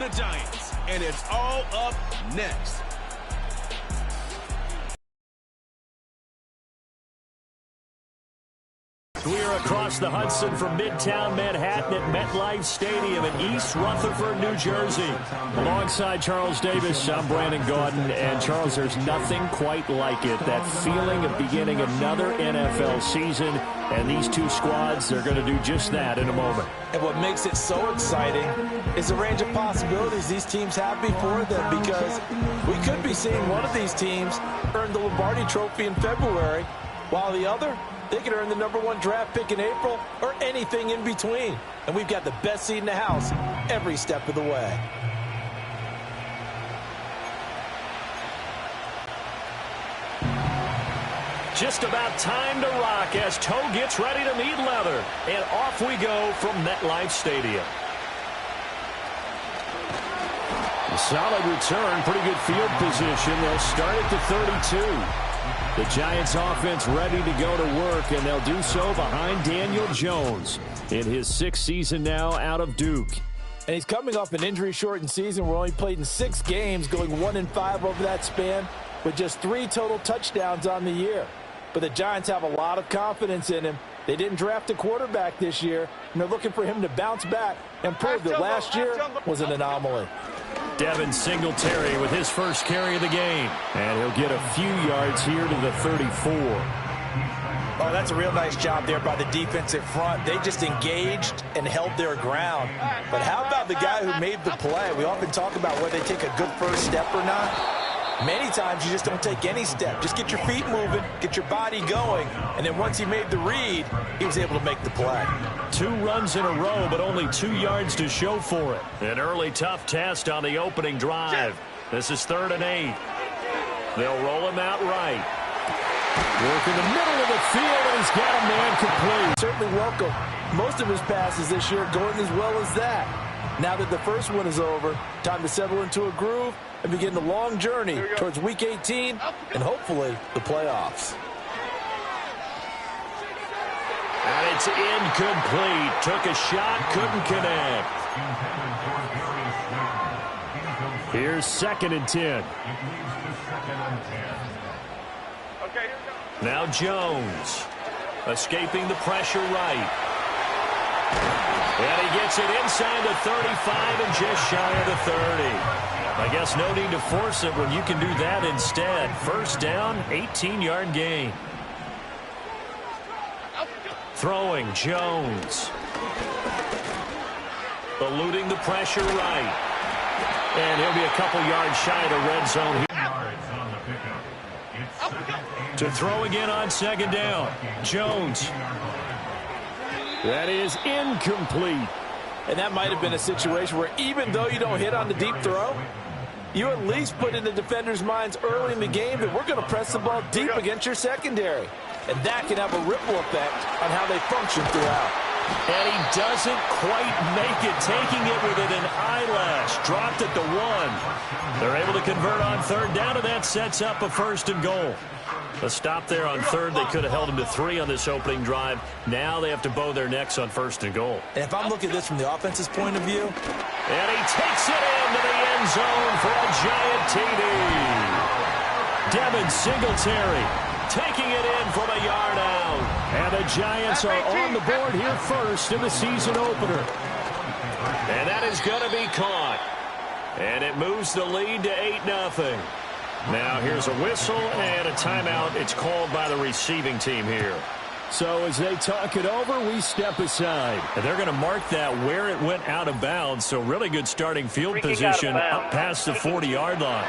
the Giants, and it's all up next. We are across the Hudson from Midtown Manhattan at MetLife Stadium in East Rutherford, New Jersey. Alongside Charles Davis, I'm Brandon Gaudin. And, Charles, there's nothing quite like it. That feeling of beginning another NFL season. And these two squads, they're going to do just that in a moment. And what makes it so exciting is the range of possibilities these teams have before them, because we could be seeing one of these teams earn the Lombardi Trophy in February, while the other, they could earn the #1 draft pick in April or anything in between. And we've got the best seat in the house every step of the way. Just about time to rock as Toe gets ready to meet leather. And off we go from MetLife Stadium. A solid return, pretty good field position. They'll start at the 32. The Giants offense ready to go to work, and they'll do so behind Daniel Jones in his 6th season now out of Duke. And he's coming off an injury-shortened season where he only played in 6 games, going 1-5 over that span, with just 3 total touchdowns on the year. But the Giants have a lot of confidence in him. They didn't draft a quarterback this year, and they're looking for him to bounce back and prove that last year was an anomaly. Devin Singletary with his first carry of the game. And he'll get a few yards here to the 34. Oh, that's a real nice job there by the defensive front. They just engaged and held their ground. But how about the guy who made the play? We often talk about whether they take a good first step or not. Many times you just don't take any step. Just get your feet moving, get your body going, and then once he made the read, he was able to make the play. 2 runs in a row, but only 2 yards to show for it. An early tough test on the opening drive. This is 3rd and 8. They'll roll him out right. Work in the middle of the field, and he's got a man complete. Certainly welcome most of his passes this year going as well as that. Now that the first one is over, time to settle into a groove and begin the long journey towards Week 18 and hopefully the playoffs. And it's incomplete. Took a shot, couldn't connect. Here's 2nd and 10. Now Jones, escaping the pressure right. And he gets it inside the 35 and just shy of the 30. I guess no need to force it when you can do that instead. First down, 18-yard gain. Throwing, Jones. Eluding the pressure right. And he'll be a couple yards shy of the red zone here. To throw again on 2nd down. Jones. That is incomplete. And that might have been a situation where even though you don't hit on the deep throw, you at least put in the defenders' minds early in the game that we're going to press the ball deep against your secondary. And that can have a ripple effect on how they function throughout. And he doesn't quite make it, taking it within an eyelash. Dropped it to 1. They're able to convert on 3rd down, and that sets up a 1st and goal. A stop there on 3rd. They could have held him to 3 on this opening drive. Now they have to bow their necks on 1st and goal. And if I'm looking at this from the offense's point of view. And he takes it into the end zone for a giant TD. Devin Singletary taking it in from a yard out. And the Giants are on the board here first in the season opener. And that is going to be caught. And it moves the lead to 8-0. Now here's a whistle and a timeout. It's called by the receiving team here. So as they talk it over, we step aside. And they're going to mark that where it went out of bounds. So really good starting field position up past the 40-yard line.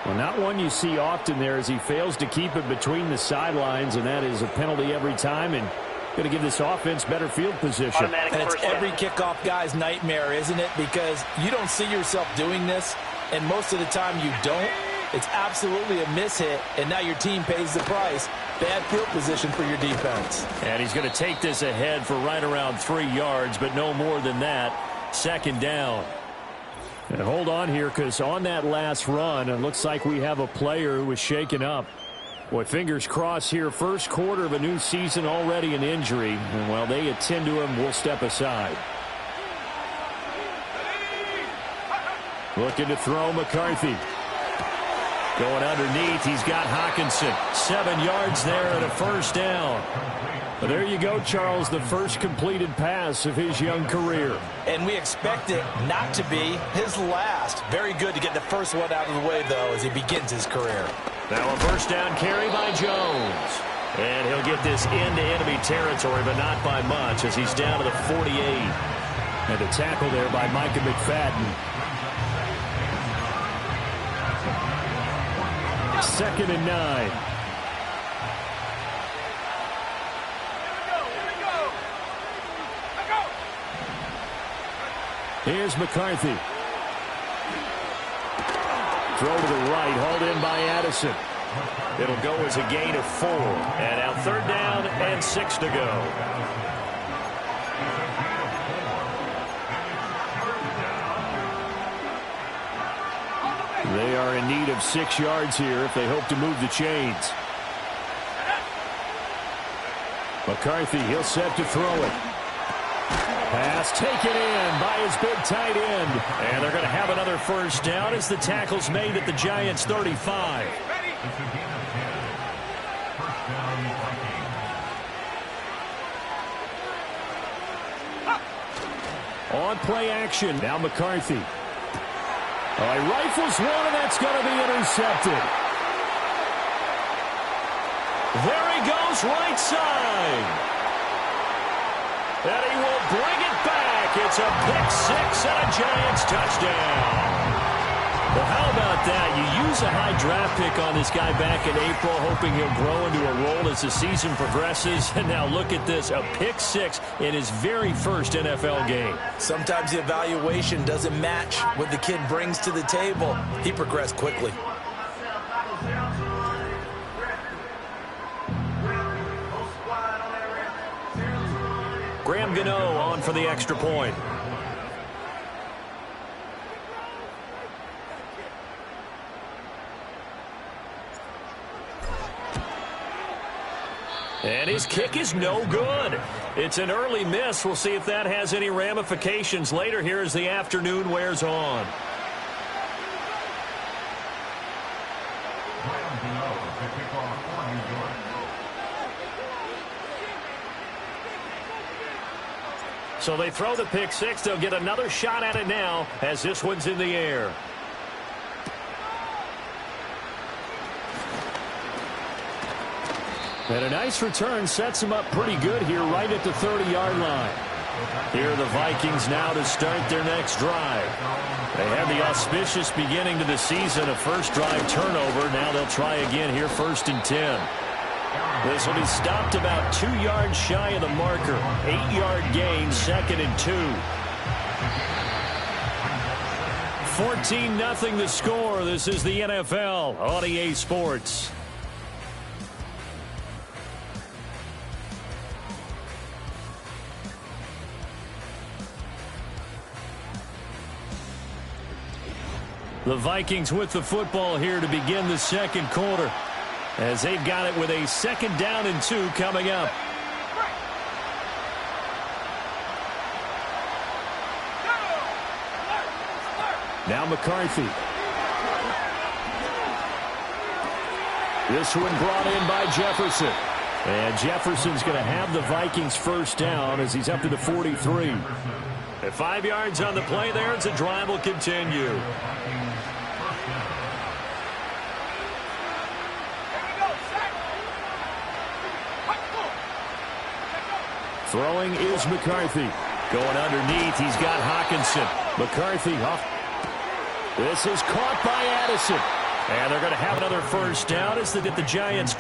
Well, not one you see often there as he fails to keep it between the sidelines, and that is a penalty every time, and going to give this offense better field position. And it's every kickoff guy's nightmare, isn't it? Because you don't see yourself doing this, and most of the time you don't. It's absolutely a mishit, and now your team pays the price. Bad field position for your defense. And he's going to take this ahead for right around 3 yards, but no more than that. 2nd down. And hold on here, because on that last run, it looks like we have a player who was shaken up. Boy, fingers crossed here. First quarter of a new season, already an injury. And while they attend to him, we'll step aside. Looking to throw McCarthy. Going underneath, he's got Hawkinson. 7 yards there and a first down. But there you go, Charles, the first completed pass of his young career. And we expect it not to be his last. Very good to get the first one out of the way, though, as he begins his career. Now a first down carry by Jones. And he'll get this into enemy territory, but not by much, as he's down to the 48. And a tackle there by Micah McFadden. 2nd and 9. Here's McCarthy. Throw to the right, hauled in by Addison. It'll go as a gain of 4. And now 3rd down and 6 to go. They are in need of 6 yards here if they hope to move the chains. McCarthy, he'll set to throw it. Pass taken in by his big tight end. And they're going to have another first down as the tackle's made at the Giants' 35. On play action, now McCarthy. All right, rifles one, and that's going to be intercepted. There he goes, right side. And he will bring it back. It's a pick-6 and a Giants touchdown. Well, how about that? You use a high draft pick on this guy back in April, hoping he'll grow into a role as the season progresses. And now look at this, a pick-6 in his very first NFL game. Sometimes the evaluation doesn't match what the kid brings to the table. He progressed quickly. Graham Gano on for the extra point. And his kick is no good. It's an early miss. We'll see if that has any ramifications later here as the afternoon wears on. So they throw the pick-6. They'll get another shot at it now as this one's in the air. And a nice return sets him up pretty good here right at the 30-yard line. Here are the Vikings now to start their next drive. They have the auspicious beginning to the season, a first drive turnover. Now they'll try again here, 1st and 10. This will be stopped about 2 yards shy of the marker. 8-yard gain, 2nd and 2. 14-0 the score. This is the NFL on EA Sports. The Vikings with the football here to begin the second quarter, as they've got it with a 2nd down and 2 coming up. Now McCarthy. This one brought in by Jefferson. And Jefferson's going to have the Vikings first down as he's up to the 43. At 5 yards on the play there, as the drive will continue. Throwing is McCarthy. Going underneath, he's got Hawkinson. McCarthy off. This is caught by Addison. And they're going to have another first down as they get the Giants